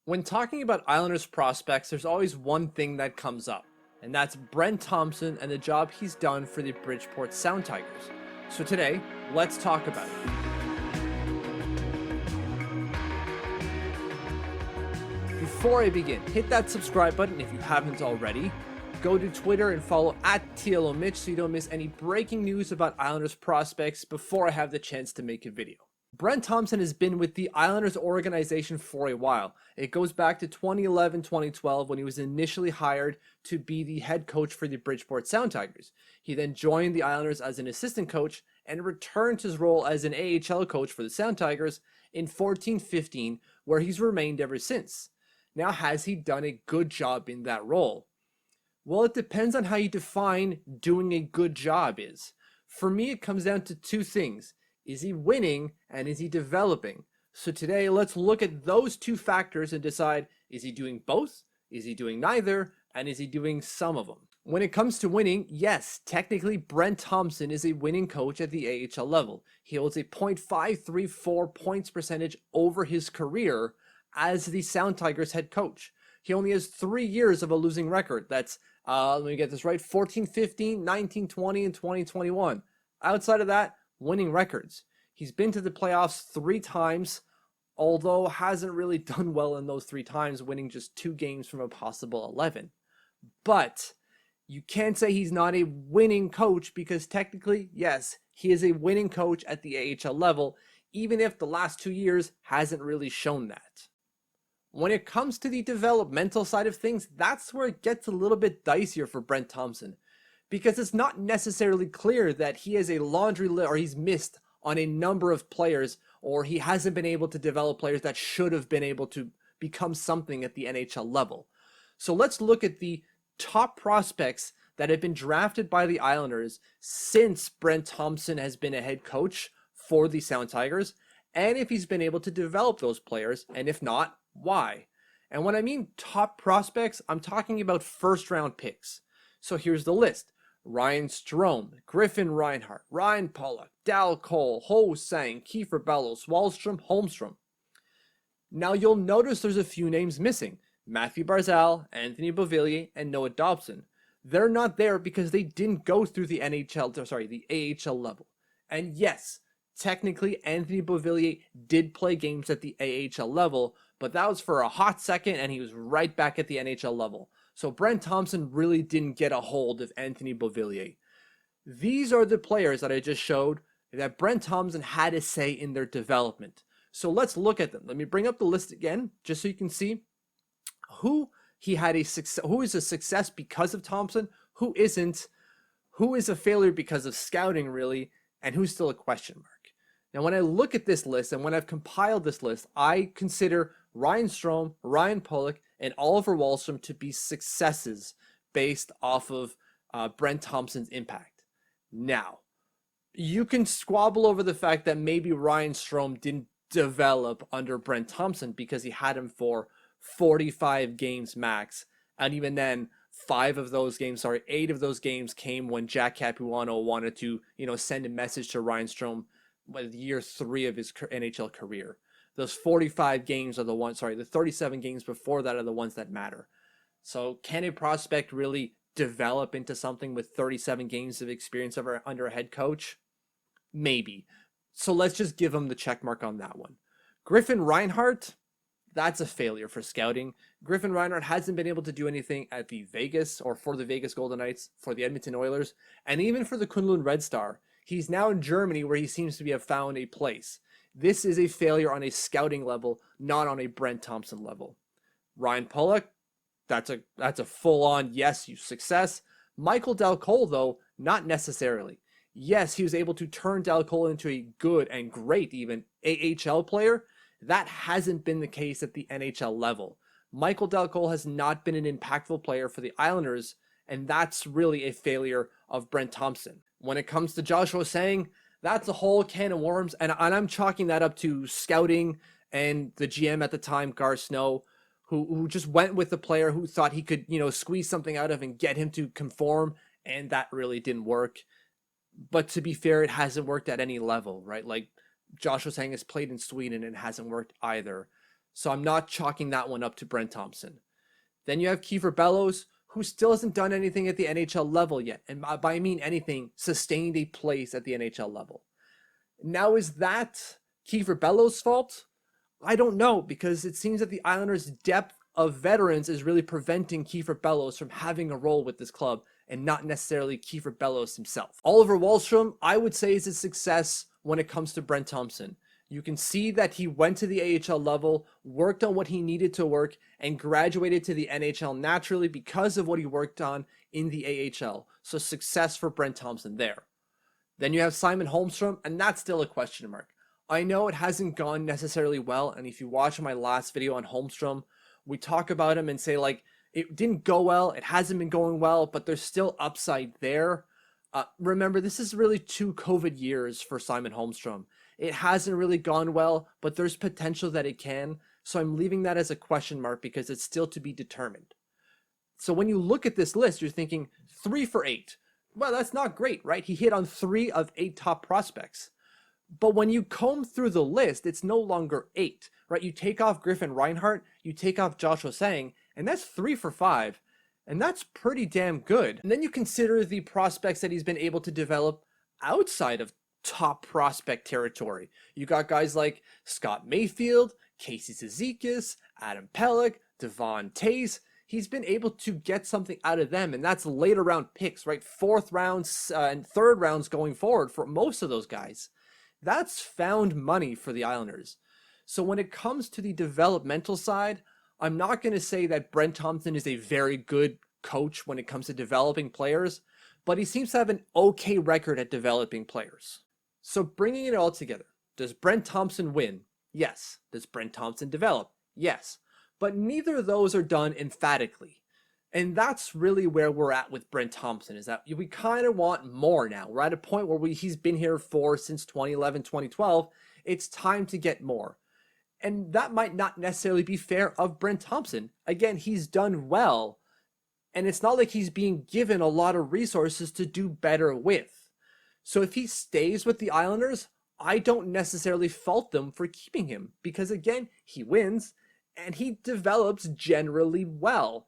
When talking about Islanders prospects, there's always one thing that comes up, and that's Brent Thompson and the job he's done for the Bridgeport Sound Tigers. So today, let's talk about it. Before I begin, hit that subscribe button if you haven't already. Go to Twitter and follow @TLOMitch so you don't miss any breaking news about Islanders prospects before I have the chance to make a video. Brent Thompson has been with the Islanders organization for a while. It goes back to 2011-2012 when he was initially hired to be the head coach for the Bridgeport Sound Tigers. He then joined the Islanders as an assistant coach and returned to his role as an AHL coach for the Sound Tigers in 14-15, where he's remained ever since. Now, has he done a good job in that role? Well, it depends on how you define doing a good job is. For me, it comes down to two things. Is he winning and is he developing? So today, let's look at those two factors and decide, is he doing both? Is he doing neither? And is he doing some of them? When it comes to winning, yes, technically Brent Thompson is a winning coach at the AHL level. He holds a .534 points percentage over his career as the Sound Tigers head coach. He only has 3 years of a losing record. That's, let me get this right, 14-15, 19-20, and 20-21. Outside of that, winning records. He's been to the playoffs 3 times, although hasn't really done well in those 3 times, winning just 2 games from a possible 11. But you can't say he's not a winning coach because technically, yes, he is a winning coach at the AHL level, even if the last 2 years hasn't really shown that. When it comes to the developmental side of things, that's where it gets a little bit dicier for Brent Thompson, because it's not necessarily clear that he has a laundry list or he's missed on a number of players, or he hasn't been able to develop players that should have been able to become something at the NHL level. So let's look at the top prospects that have been drafted by the Islanders since Brent Thompson has been a head coach for the Sound Tigers, and if he's been able to develop those players, and if not, why? And when I mean top prospects, I'm talking about first round picks. So here's the list. Ryan Strome, Griffin Reinhart, Ryan Pollock, Dal Cole, Ho Sang, Kiefer Bellows, Wahlstrom, Holmstrom. Now you'll notice there's a few names missing. Matthew Barzal, Anthony Beauvillier, and Noah Dobson. They're not there because they didn't go through the the AHL level. And yes, technically Anthony Beauvillier did play games at the AHL level, but that was for a hot second and he was right back at the NHL level. So Brent Thompson really didn't get a hold of Anthony Beauvillier. These are the players that I just showed that Brent Thompson had a say in their development. So let's look at them. Let me bring up the list again, just so you can see who is a success because of Thompson, who isn't, who is a failure because of scouting really, and who's still a question mark. Now, when I look at this list and when I've compiled this list, I consider Ryan Strome, Ryan Pollock, and Oliver Wahlstrom to be successes based off of Brent Thompson's impact. Now, you can squabble over the fact that maybe Ryan Strome didn't develop under Brent Thompson because he had him for 45 games max, and even then, 8 of those games came when Jack Capuano wanted to, send a message to Ryan Strome with year 3 of his NHL career. Those 45 games are the 37 games before that are the ones that matter. So can a prospect really develop into something with 37 games of experience under a head coach? Maybe. So let's just give him the check mark on that one. Griffin Reinhart, that's a failure for scouting. Griffin Reinhart hasn't been able to do anything at the Vegas or for the Vegas Golden Knights, for the Edmonton Oilers, and even for the Kunlun Red Star. He's now in Germany where he seems to have found a place. This is a failure on a scouting level, not on a Brent Thompson level. Ryan Pollock, that's a full-on yes, you success. Michael Dal Cole, though, not necessarily. Yes, he was able to turn Dal Cole into a good and great even AHL player. That hasn't been the case at the NHL level. Michael Dal Cole has not been an impactful player for the Islanders, and that's really a failure of Brent Thompson. When it comes to Joshua Sang, that's a whole can of worms, and I'm chalking that up to scouting and the GM at the time, Gar Snow, who just went with the player who thought he could, squeeze something out of and get him to conform, and that really didn't work. But to be fair, it hasn't worked at any level, right? Like Joshua Sang has played in Sweden and it hasn't worked either. So I'm not chalking that one up to Brent Thompson. Then you have Kiefer Bellows, who still hasn't done anything at the NHL level yet. And by I mean anything, sustained a place at the NHL level. Now, is that Kiefer Bellows' fault? I don't know, because it seems that the Islanders' depth of veterans is really preventing Kiefer Bellows from having a role with this club, and not necessarily Kiefer Bellows himself. Oliver Wahlstrom, I would say, is a success when it comes to Brent Thompson. You can see that he went to the AHL level, worked on what he needed to work, and graduated to the NHL naturally because of what he worked on in the AHL. So success for Brent Thompson there. Then you have Simon Holmstrom, and that's still a question mark. I know it hasn't gone necessarily well, and if you watch my last video on Holmstrom, we talk about him and say, like, it didn't go well, it hasn't been going well, but there's still upside there. Remember, this is really 2 COVID years for Simon Holmstrom. It hasn't really gone well, but there's potential that it can. So I'm leaving that as a question mark because it's still to be determined. So when you look at this list, you're thinking 3 for 8. Well, that's not great, right? He hit on 3 of 8 top prospects. But when you comb through the list, it's no longer 8, right? You take off Griffin Reinhart, you take off Joshua Sang, and that's 3 for 5. And that's pretty damn good. And then you consider the prospects that he's been able to develop outside of top prospect territory. You got guys like Scott Mayfield, Casey Cizikas, Adam Pelech, Devon Tays. He's been able to get something out of them, and that's later round picks, right? 4th rounds and 3rd rounds going forward for most of those guys. That's found money for the Islanders. So when it comes to the developmental side, I'm not going to say that Brent Thompson is a very good coach when it comes to developing players, but he seems to have an okay record at developing players. So bringing it all together, does Brent Thompson win? Yes. Does Brent Thompson develop? Yes. But neither of those are done emphatically. And that's really where we're at with Brent Thompson, is that we kind of want more now. We're at a point where he's been here since 2011, 2012. It's time to get more. And that might not necessarily be fair of Brent Thompson. Again, he's done well, and it's not like he's being given a lot of resources to do better with. So if he stays with the Islanders, I don't necessarily fault them for keeping him, because again, he wins, and he develops generally well.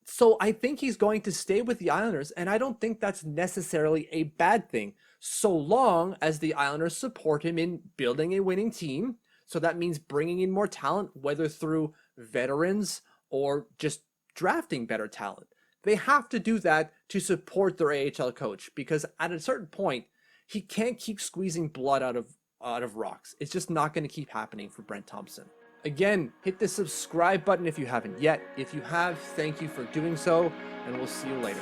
So I think he's going to stay with the Islanders, and I don't think that's necessarily a bad thing, so long as the Islanders support him in building a winning team. So that means bringing in more talent, whether through veterans or just drafting better talent. They have to do that to support their AHL coach, because at a certain point, he can't keep squeezing blood out of rocks. It's just not going to keep happening for Brent Thompson. Again, hit the subscribe button if you haven't yet. If you have, thank you for doing so, and we'll see you later.